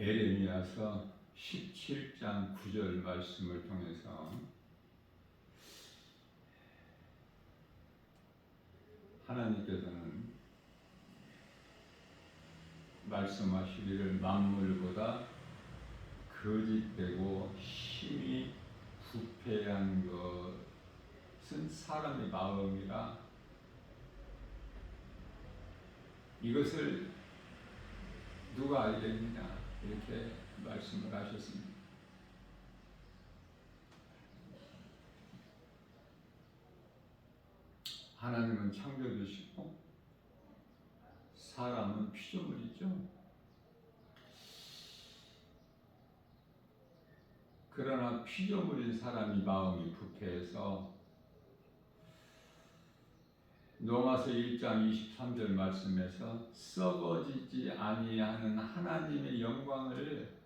에레미야서 17장 9절 말씀을 통해서 하나님께서는 말씀하시기를 만물보다 거짓되고 심히 부패한 것은 사람의 마음이라 이것을 누가 알겠느냐 이렇게 말씀을 하셨습니다. 하나님은 창조주시고 사람은 피조물이죠. 그러나 피조물인 사람이 마음이 부패해서 로마서 1장 23절 말씀에서 썩어지지 아니하는 하나님의 영광을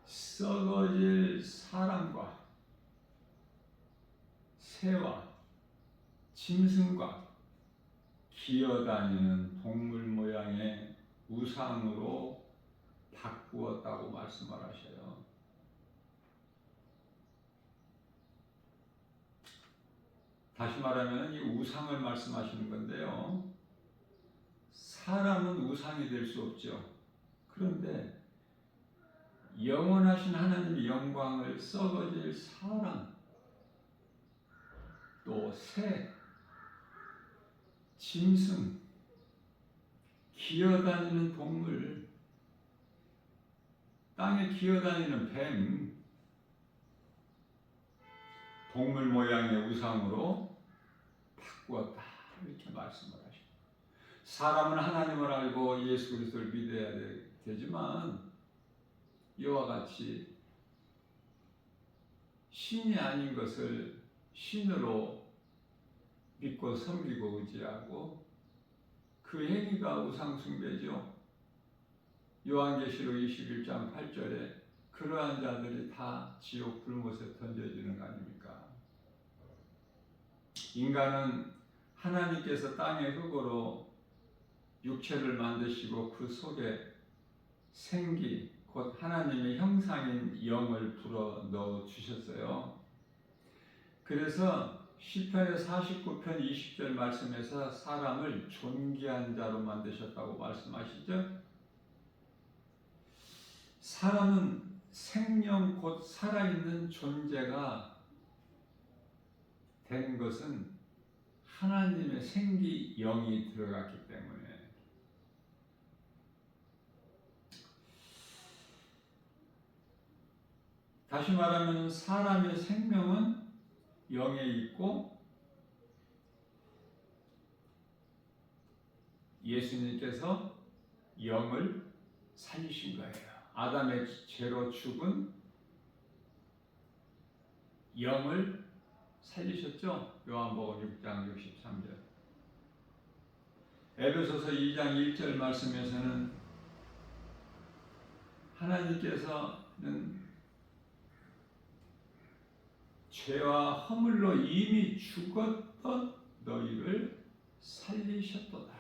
썩어질 사람과 새와 짐승과 기어다니는 동물 모양의 우상으로 바꾸었다고 말씀을 하셔요. 다시 말하면 이 우상을 말씀하시는 건데요. 사람은 우상이 될 수 없죠. 그런데 영원하신 하나님의 영광을 썩어질 사람, 또 새, 짐승, 기어다니는 동물, 땅에 기어다니는 뱀, 동물 모양의 우상으로 바꾸었다 이렇게 말씀을 하십니다. 사람은 하나님을 알고 예수 그리스도를 믿어야 되지만 이와 같이 신이 아닌 것을 신으로 믿고 섬기고 의지하고 그 행위가 우상 숭배죠. 요한계시록 21장 8절에 그러한 자들이 다 지옥 불못에 던져지는 거 아닙니까? 인간은 하나님께서 땅의 흙으로 육체를 만드시고 그 속에 생기, 곧 하나님의 형상인 영을 불어 넣어 주셨어요. 그래서 시편의 49편 20절 말씀에서 사람을 존귀한 자로 만드셨다고 말씀하시죠. 사람은 생명 곧 살아있는 존재가 된 것은 하나님의 생기 영이 들어갔기 때문에 다시 말하면 사람의 생명은 영에 있고 예수님께서 영을 살리신 거예요. 아담의 죄로 죽은 영을 살리셨죠? 요한복음 6장 63절. 에베소서 2장 1절 말씀에서는 하나님께서는 죄와 허물로 이미 죽었던 너희를 살리셨도다.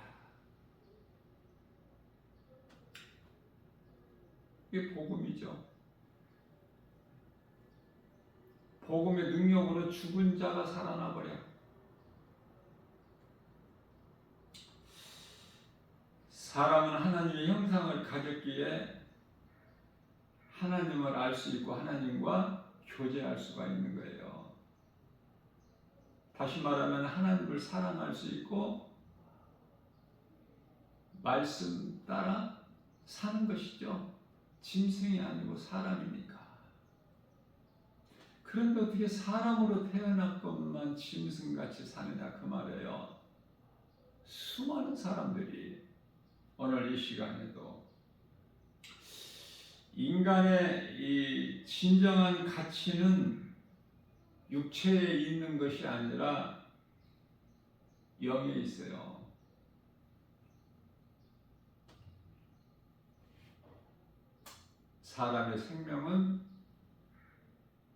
이게 복음이죠. 복음의 능력으로 죽은 자가 살아나 버려. 사람은 하나님의 형상을 가졌기에 하나님을 알 수 있고 하나님과 교제할 수가 있는 거예요. 다시 말하면 하나님을 사랑할 수 있고 말씀 따라 사는 것이죠. 짐승이 아니고 사람이니까. 그런데 어떻게 사람으로 태어났건만 짐승같이 사느냐 그 말이에요. 수많은 사람들이 오늘 이 시간에도 인간의 이 진정한 가치는 육체에 있는 것이 아니라 영에 있어요. 사람의 생명은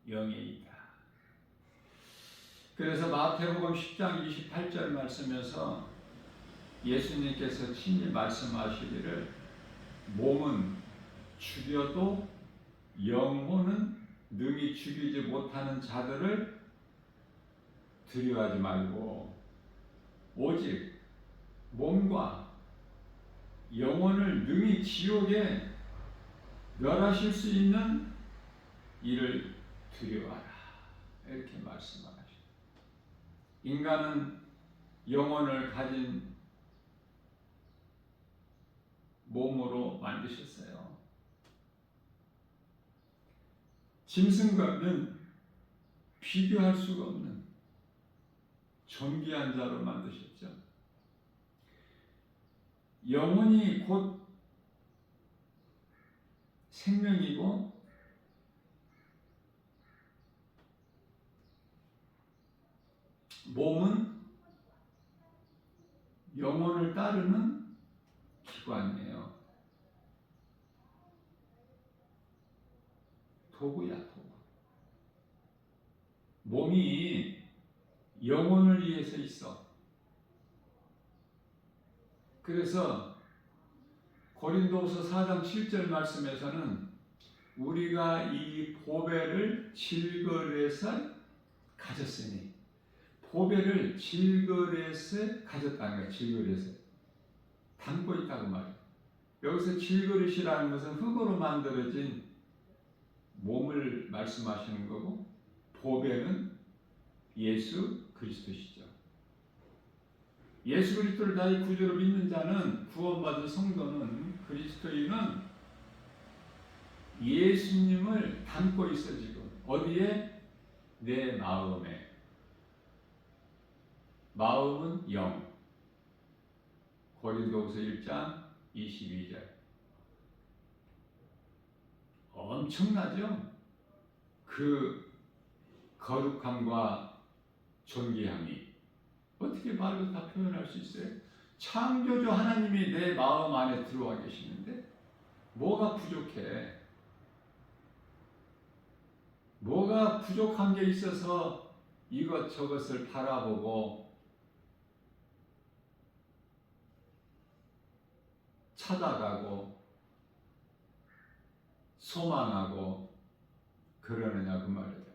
영에 있다. 그래서 마태복음 10장 28절 말씀에서 예수님께서 친히 말씀하시기를 몸은 죽여도 영혼은 능히 죽이지 못하는 자들을 두려워하지 말고 오직 몸과 영혼을 능히 지옥에 멸하실 수 있는 이를 두려워하라. 이렇게 말씀하십니다. 인간은 영혼을 가진 몸으로 만드셨어요. 짐승과는 비교할 수가 없는 존귀한 자로 만드셨죠. 영혼이 곧 생명이고 몸은 영혼을 따르는 기관이에요. 도구야, 도구. 몸이 영혼을 위해서 있어. 그래서 고린도후서 4장 7절 말씀에서는 우리가 이 보배를 질거리에서 가졌으니, 보배를 질그릇에 가졌다는 거예요. 질그릇에 담고 있다고 말이에요. 여기서 질그릇이라는 것은 흙으로 만들어진 몸을 말씀하시는 거고, 보배는 예수 그리스도시죠. 예수 그리스도를 나의 구주로 믿는 자는, 구원받은 성도는, 그리스도인은 예수님을 담고 있어. 지금 어디에? 내 마음에. 마음은 영. 고린도후서 1장 22절. 엄청나죠? 그 거룩함과 존귀함이 어떻게 말로 다 표현할 수 있어요? 창조주 하나님이 내 마음 안에 들어와 계시는데 뭐가 부족해? 뭐가 부족한 게 있어서 이것저것을 바라보고 찾아가고 소망하고 그러느냐 그 말이에요.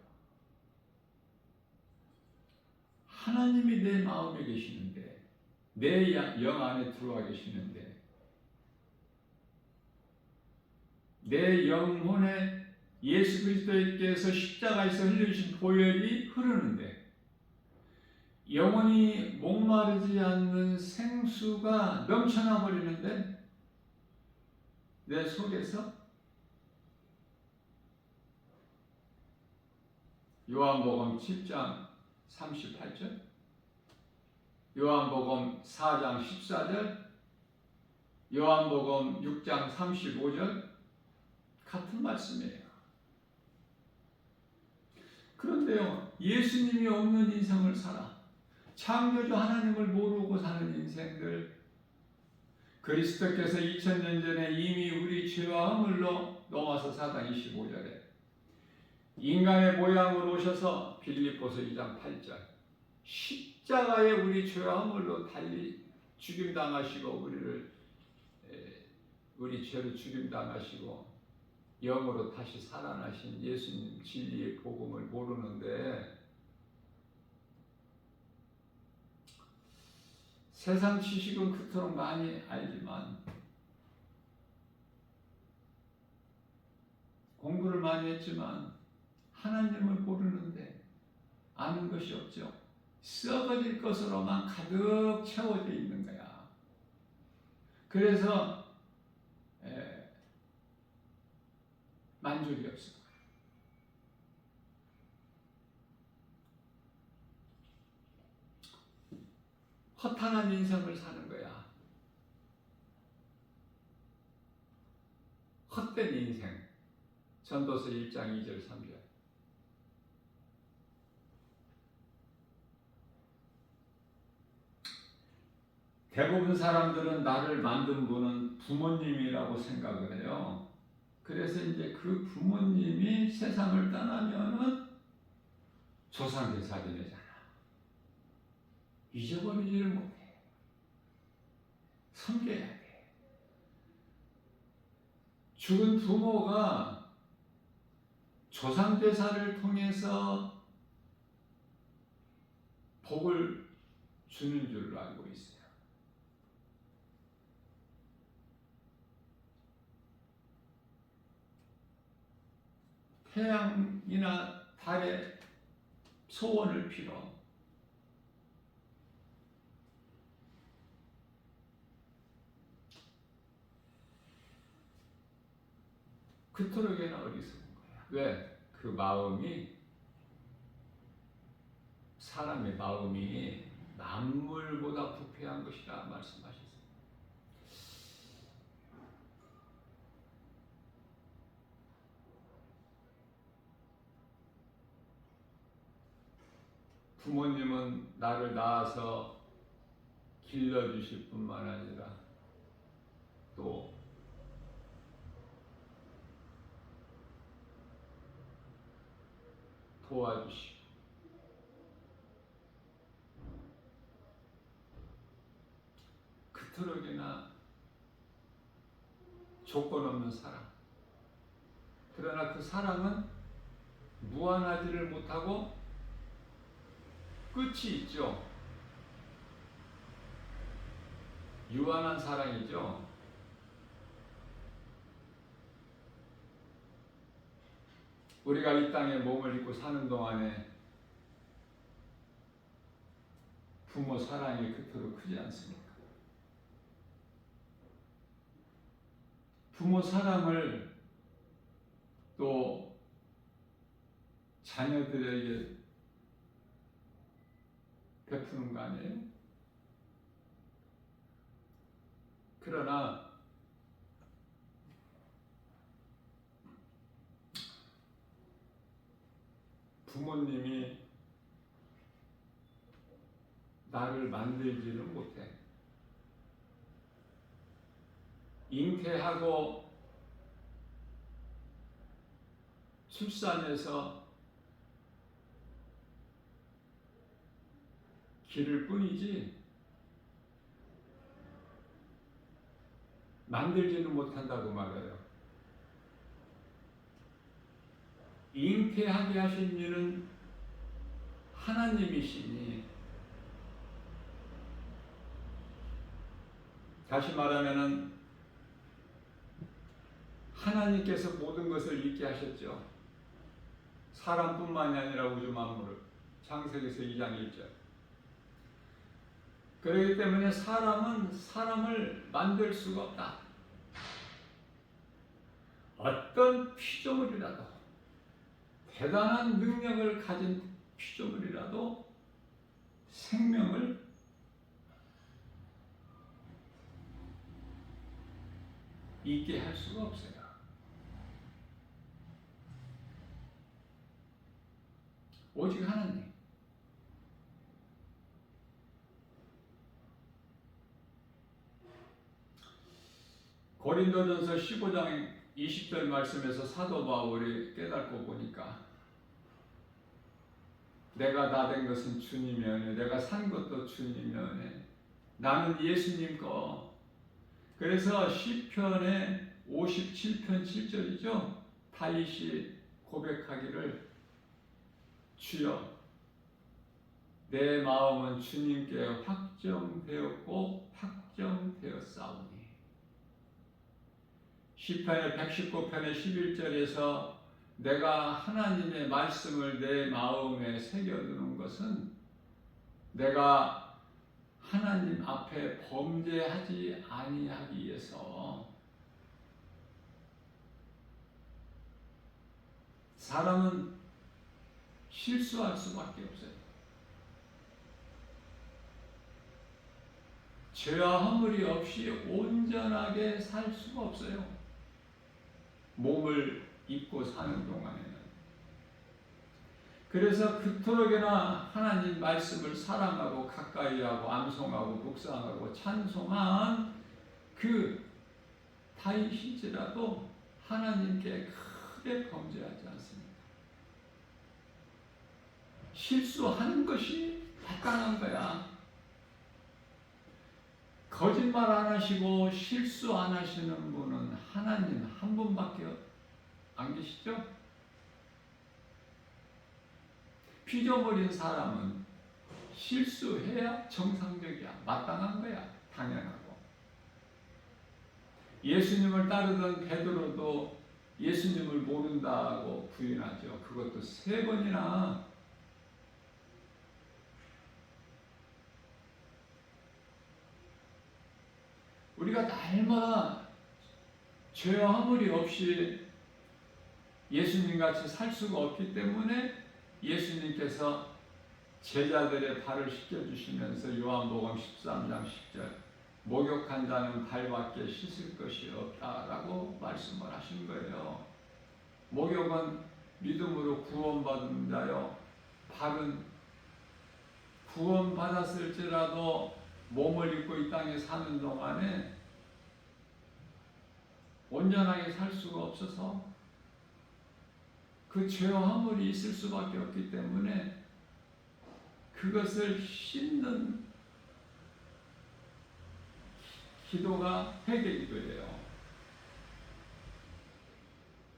하나님이 내 마음에 계시는데, 내 영 안에 들어와 계시는데, 내 영혼에 예수 그리스도께서 십자가에서 흘려주신 보혈이 흐르는데, 영혼이 목마르지 않는 생수가 넘쳐나 버리는데 내 속에서 요한복음 7장 38절, 요한복음 4장 14절, 요한복음 6장 35절 같은 말씀이에요. 그런데요, 예수님이 없는 인생을 살아. 창조주 하나님을 모르고 사는 인생들, 그리스도께서 2000년 전에 이미 우리 죄와 허물로, 로마서 4장 25절에 인간의 모양으로 오셔서, 빌립보서 2장 8절, 십자가에 우리 죄와 허물로 달리 죽임당하시고, 우리 죄로 죽임당하시고 영으로 다시 살아나신 예수님 진리의 복음을 모르는데, 세상 지식은 그토록 많이 알지만, 공부를 많이 했지만 하나님을 모르는데 아는 것이 없죠. 썩어질 것으로만 가득 채워져 있는 거야. 그래서 만족이 없어. 허탄한 인생을 사는 거야. 헛된 인생. 전도서 1장 2절 3절. 대부분 사람들은 나를 만든 분은 부모님이라고 생각을 해요. 그래서 이제 그 부모님이 세상을 떠나면은 조상제사 지내잖아. 잊어버리지를 못해. 섬겨야 돼. 죽은 부모가 조상제사를 통해서 복을 주는 줄 알고 있어요. 태양이나 달의 소원을 빌어 그토록이나 어리석은 거야. 왜? 그 마음이, 사람의 마음이 만물보다 부패한 것이라 말씀하셨어요. 부모님은 나를 낳아서 길러주실 뿐만 아니라 또 도와주시고 그토록이나 조건 없는 사랑. 그러나 그 사랑은 무한하지를 못하고 끝이 있죠. 유한한 사랑이죠. 우리가 이 땅에 몸을 입고 사는 동안에 부모 사랑이 그토록 크지 않습니까? 부모 사랑을 또 자녀들에게 베푸는 거 아니에요? 그러나 부모님이 나를 만들지는 못해. 잉태하고 출산해서 기를 뿐이지 만들지는 못한다고 말해요. 잉태하게 하신 이는 하나님이시니, 다시 말하면은 하나님께서 모든 것을 있게 하셨죠. 사람뿐만이 아니라 우주 만물을. 창세기서 2장 1절. 그렇기 때문에 사람은 사람을 만들 수가 없다. 어떤 피조물이라도, 대단한 능력을 가진 피조물이라도 생명을 있게 할 수가 없어요. 오직 하나님. 고린도전서 15장 20절 말씀에서 사도 바울이 깨닫고 보니까 내가 다 된 것은 주님의 은혜, 내가 산 것도 주님의 은혜, 나는 예수님 거. 그래서 시편의 57편 7절이죠. 다윗이 고백하기를 주여 내 마음은 주님께 확정되었고 확정되었사오니. 시편의 119편의 11절에서 내가 하나님의 말씀을 내 마음에 새겨두는 것은 내가 하나님 앞에 범죄하지 아니하기 위해서. 사람은 실수할 수밖에 없어요. 죄와 허물이 없이 온전하게 살 수가 없어요. 몸을 입고 사는 동안에는. 그래서 그토록이나 하나님 말씀을 사랑하고 가까이하고 암송하고 묵상하고 찬송한 그 다윗일지라도 하나님께 크게 범죄하지 않습니다. 실수하는 것이 마땅한 거야. 거짓말 안 하시고 실수 안 하시는 분은 하나님 한 분밖에 안 계시죠? 삐져버린 사람은 실수해야 정상적이야. 마땅한 거야. 당연하고. 예수님을 따르던 베드로도 예수님을 모른다고 부인하죠. 그것도 3번이나. 우리가 날마다 죄와 허물이 없이 예수님같이 살 수가 없기 때문에 예수님께서 제자들의 발을 씻겨주시면서 요한복음 13장 10절 목욕한 자는 발밖에 씻을 것이 없다라고 말씀을 하신 거예요. 목욕은 믿음으로 구원받은 자요. 발은 구원받았을지라도 몸을 입고 이 땅에 사는 동안에 온전하게 살 수가 없어서 그 죄와 허물이 있을 수밖에 없기 때문에 그것을 씻는 기도가 회개기도예요.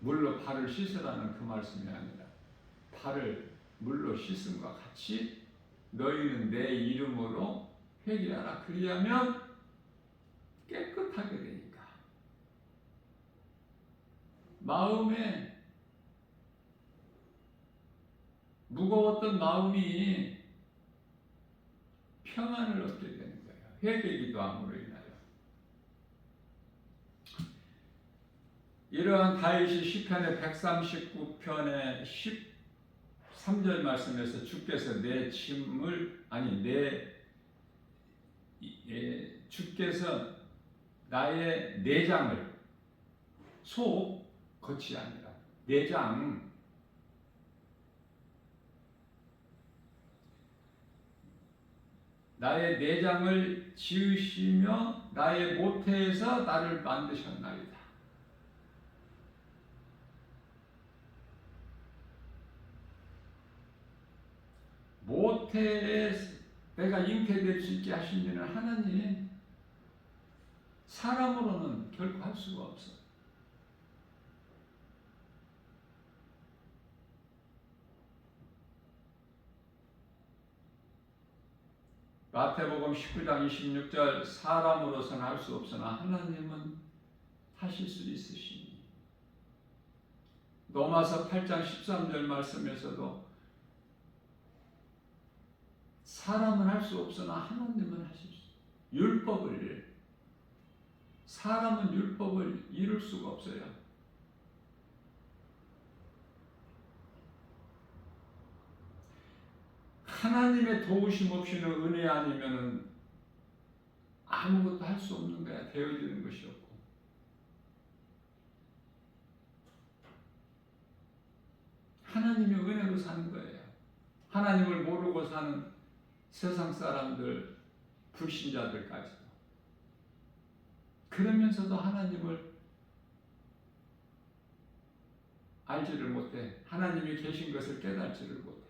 물로 발을 씻으라는 그 말씀이 아니라 발을 물로 씻음과 같이 너희는 내 이름으로 회개하라. 그리하면 깨끗하게 되니까. 마음에 무거웠던 마음이 평안을 얻게 되는 거예요. 회개기도함으로 인하여. 이러한 다윗이 시편의 139편의 13절 말씀에서 주께서 내 짐을 주께서 나의 내장을 속 겉이 아니라 내장 나의 내장을 지으시며 나의 모태에서 나를 만드셨나이다. 모태에 내가 잉태될 수 있게 하신 이는 하나님, 사람으로는 결코 할 수가 없어. 마태복음 19장 26절 사람으로서는 할 수 없으나 하나님은 하실 수 있으시니. 로마서 8장 13절 말씀에서도 사람은 할 수 없으나 하나님은 하실 수. 사람은 율법을 이룰 수가 없어요. 하나님의 도우심 없이는 은혜 아니면은 아무것도 할 수 없는 거야. 되어지는 것이 없고. 하나님의 은혜로 사는 거예요. 하나님을 모르고 사는 세상 사람들, 불신자들까지도. 그러면서도 하나님을 알지를 못해. 하나님이 계신 것을 깨닫지를 못해.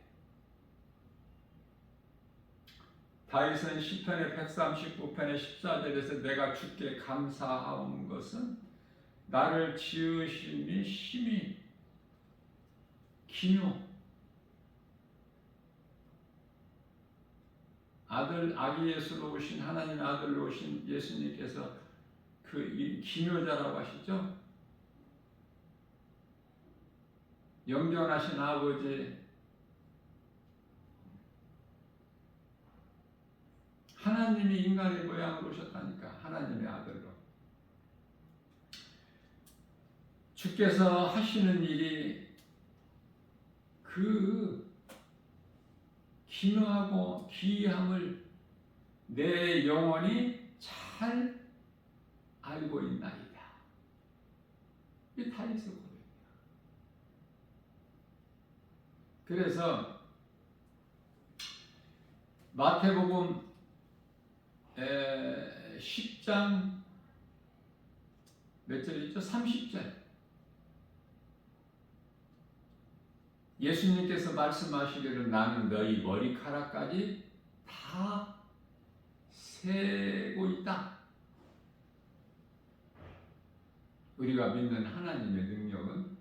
다윗은 시편의 139편의 14절에서 내가 주께 감사하온 것은 나를 지으심이 심히 기묘. 아기 예수로 오신 하나님의 아들로 오신 예수님께서 그 기묘자라고 하시죠. 영존하신 아버지, 하나님이 인간의 모양으로 오셨다니까. 하나님의 아들로. 주께서 하시는 일이 그 기묘하고 기이함을 내 영혼이 잘 알고 있나이다. 이 다윗의 고백이야. 그래서 마태복음 10장 몇 절이죠? 30절. 예수님께서 말씀하시기를 나는 너희 머리카락까지 다 세고 있다. 우리가 믿는 하나님의 능력은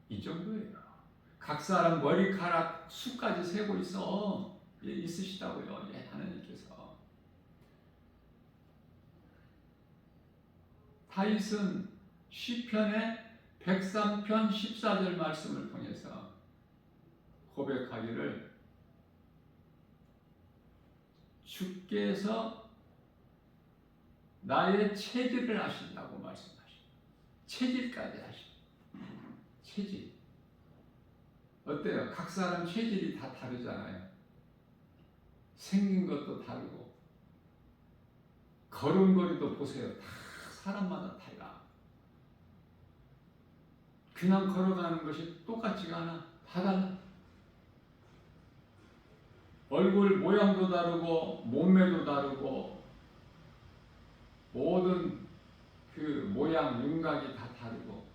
이 정도예요. 각 사람 머리카락 수까지 세고 있으시다고요. 하나님께서. 다윗은 시편의 103편 14절 말씀을 통해서 고백하기를 주께서 나의 체질을 아신다고 말씀하십니다. 체질까지 아십니다. 체질. 어때요? 각 사람 체질이 다 다르잖아요. 생긴 것도 다르고 걸음걸이도 보세요. 다 사람마다 달라. 그냥 걸어가는 것이 똑같지가 않아. 다 달라. 얼굴 모양도 다르고 몸매도 다르고 모든 그 모양, 윤곽이 다 다르고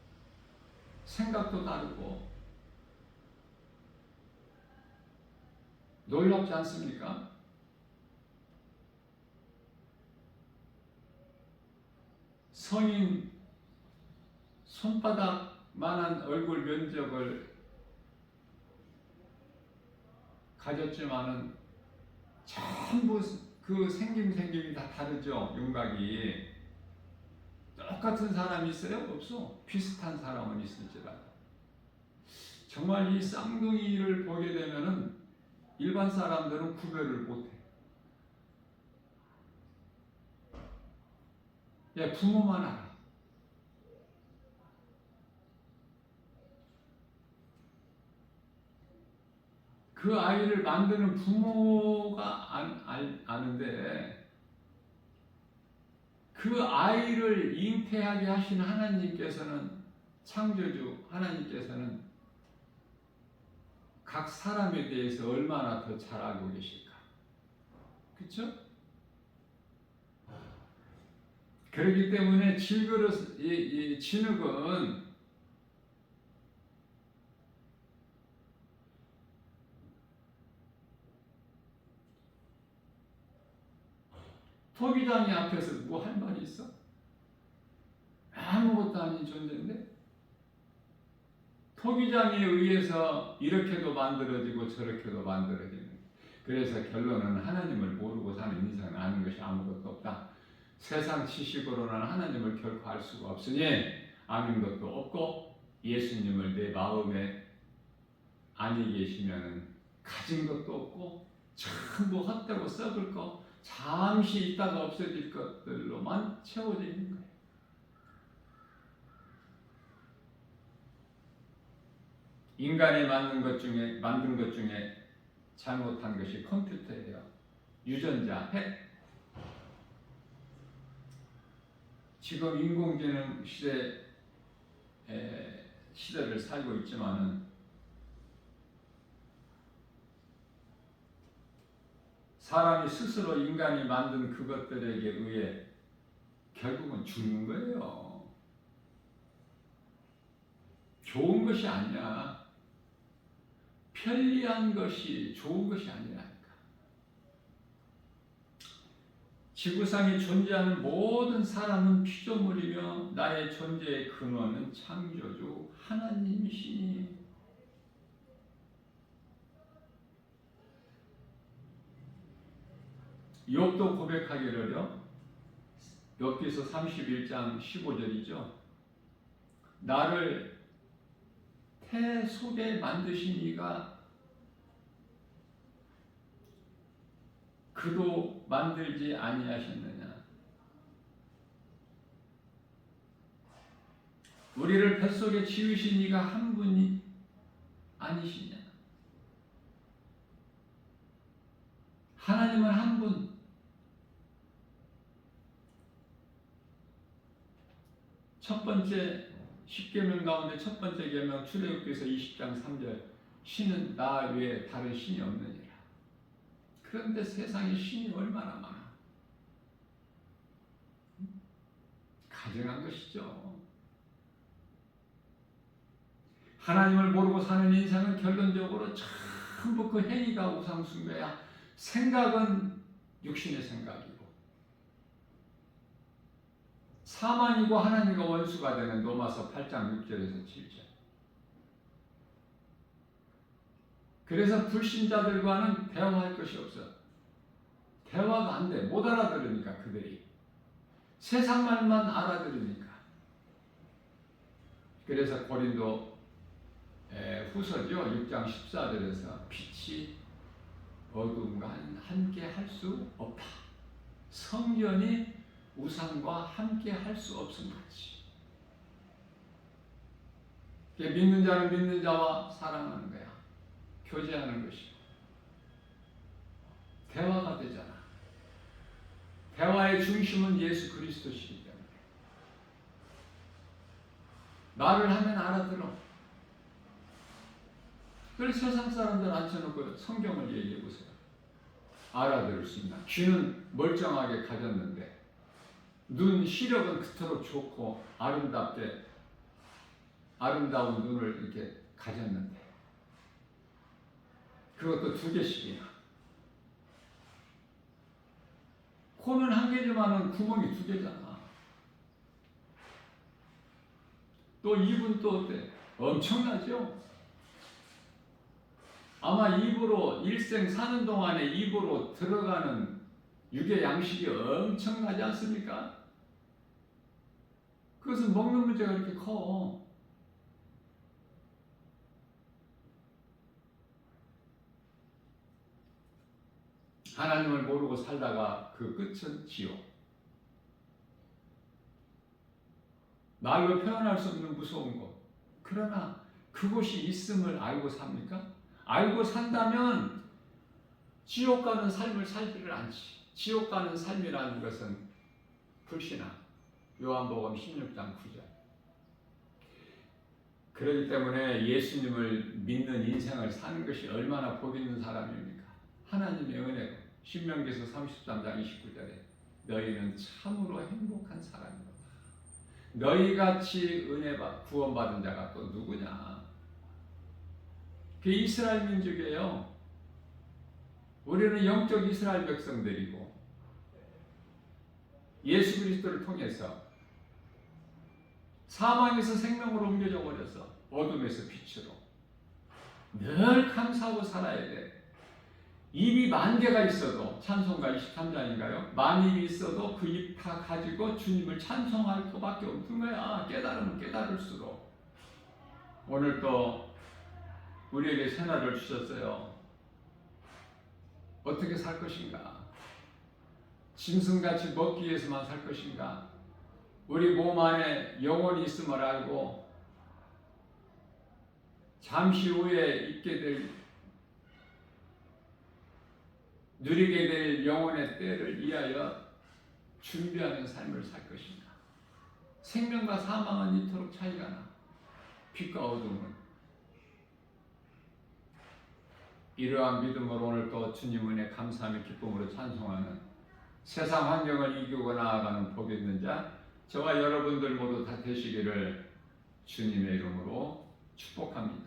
생각도 다르고 놀랍지 않습니까? 성인 손바닥만한 얼굴 면적을 가졌지만은 전부 그 생김이 다 다르죠. 윤곽이. 똑같은 사람이 있어요? 없어. 비슷한 사람은 있을지라도. 정말 이 쌍둥이를 보게 되면은 일반 사람들은 구별을 못해. 부모만 알아. 그 아이를 만드는 부모가 아는데 그 아이를 잉태하게 하신 하나님께서는, 창조주 하나님께서는 각 사람에 대해서 얼마나 더 잘 알고 계실까. 그렇죠? 그렇기 때문에 이 진흙은 토기장이 앞에서 뭐 할 말이 있어? 아무것도 아닌 존재인데 토기장에 의해서 이렇게도 만들어지고 저렇게도 만들어지는. 그래서 결론은 하나님을 모르고 사는 인생은 아는 것이 아무것도 없다. 세상 지식으로는 하나님을 결코 알 수가 없으니 아는 것도 없고 예수님을 내 마음에 안이 계시면은 가진 것도 없고 전부 헛되고 썩을 거, 잠시 있다가 없어질 것들로만 채워져 있는 거예요. 인간이 만든 것 중에 잘못한 것이 컴퓨터예요. 유전자, 핵. 지금 인공지능 시대를 살고 있지만은 사람이 스스로 인간이 만든 그것들에게 의해 결국은 죽는 거예요. 좋은 것이 아니야. 편리한 것이 좋은 것이 아니라니까. 지구상에 존재하는 모든 사람은 피조물이며 나의 존재의 근원은 창조주 하나님이시니 욥도 고백하기를요. 욥기서 31장 15절이죠. 나를 태 속에 만드신 이가 그도 만들지 아니하셨느냐. 우리를 뱃속에 지으신 이가 한 분이 아니시냐. 하나님은 한 분. 첫 번째 십계명 가운데 첫 번째 계명 출애굽기서 20장 3절 신은 나 외에 다른 신이 없느니라. 그런데 세상에 신이 얼마나 많아. 가증한 것이죠. 하나님을 모르고 사는 인생은 결론적으로 전부 그 행위가 우상숭배야. 생각은 육신의 생각이고 사망이고 하나님과 원수가 되는 로마서 8장 6절에서 7절. 그래서 불신자들과는 대화할 것이 없어. 대화가 안 돼. 못 알아들으니까 그들이. 세상 말만 알아들으니까. 그래서 고린도 후서죠. 6장 14절에서 빛이 어둠과 함께 할 수 없다. 성전이 우상과 함께 할 수 없음 같이. 믿는 자는 믿는 자와 사랑하는 거야. 교제하는 것이고. 대화가 되잖아. 대화의 중심은 예수 그리스도시기 때문에. 말을 하면 알아들어. 그래서 세상 사람들 앉혀놓고 성경을 얘기해 보세요. 알아들을 수 있나? 귀는 멀쩡하게 가졌는데 눈 시력은 그토록 좋고 아름다운 눈을 이렇게 가졌는데 그것도 2개씩이나. 코는 1개지만은 구멍이 2개잖아. 또 입은 또 어때? 엄청나죠? 아마 입으로 일생 사는 동안에 입으로 들어가는 육의 양식이 엄청나지 않습니까? 그것은 먹는 문제가 이렇게 커. 하나님을 모르고 살다가 그 끝은 지옥. 말로 표현할 수 없는 무서운 곳. 그러나 그곳이 있음을 알고 삽니까? 알고 산다면 지옥 가는 삶을 살지를 않지. 지옥 가는 삶이라는 것은 불신앙. 요한복음 16장 9절. 그렇기 때문에 예수님을 믿는 인생을 사는 것이 얼마나 복 있는 사람입니까? 하나님의 은혜로. 신명기서 33장 29절에 너희는 참으로 행복한 사람이다. 너희같이 구원받은 자가 또 누구냐? 그 이스라엘 민족이에요. 우리는 영적 이스라엘 백성들이고 예수 그리스도를 통해서 사망에서 생명으로 옮겨져 버렸어. 어둠에서 빛으로. 늘 감사하고 살아야 돼. 입이 10,000개가 있어도, 찬송가 23장인가요? 10,000입이 있어도 그 입 다 가지고 주님을 찬송할 수밖에 없는 거야. 깨달으면 깨달을수록. 오늘 또 우리에게 새날을 주셨어요. 어떻게 살 것인가? 짐승같이 먹기 위해서만 살 것인가? 우리 몸 안에 영혼이 있음을 알고 잠시 후에 누리게 될 영혼의 때를 위하여 준비하는 삶을 살 것인가? 생명과 사망은 이토록 차이가 나. 빛과 어둠은. 이러한 믿음으로 오늘 또 주님 은혜 감사함의 기쁨으로 찬송하는 세상 환경을 이기고 나아가는 복 있는 자 저와 여러분들 모두 다 되시기를 주님의 이름으로 축복합니다.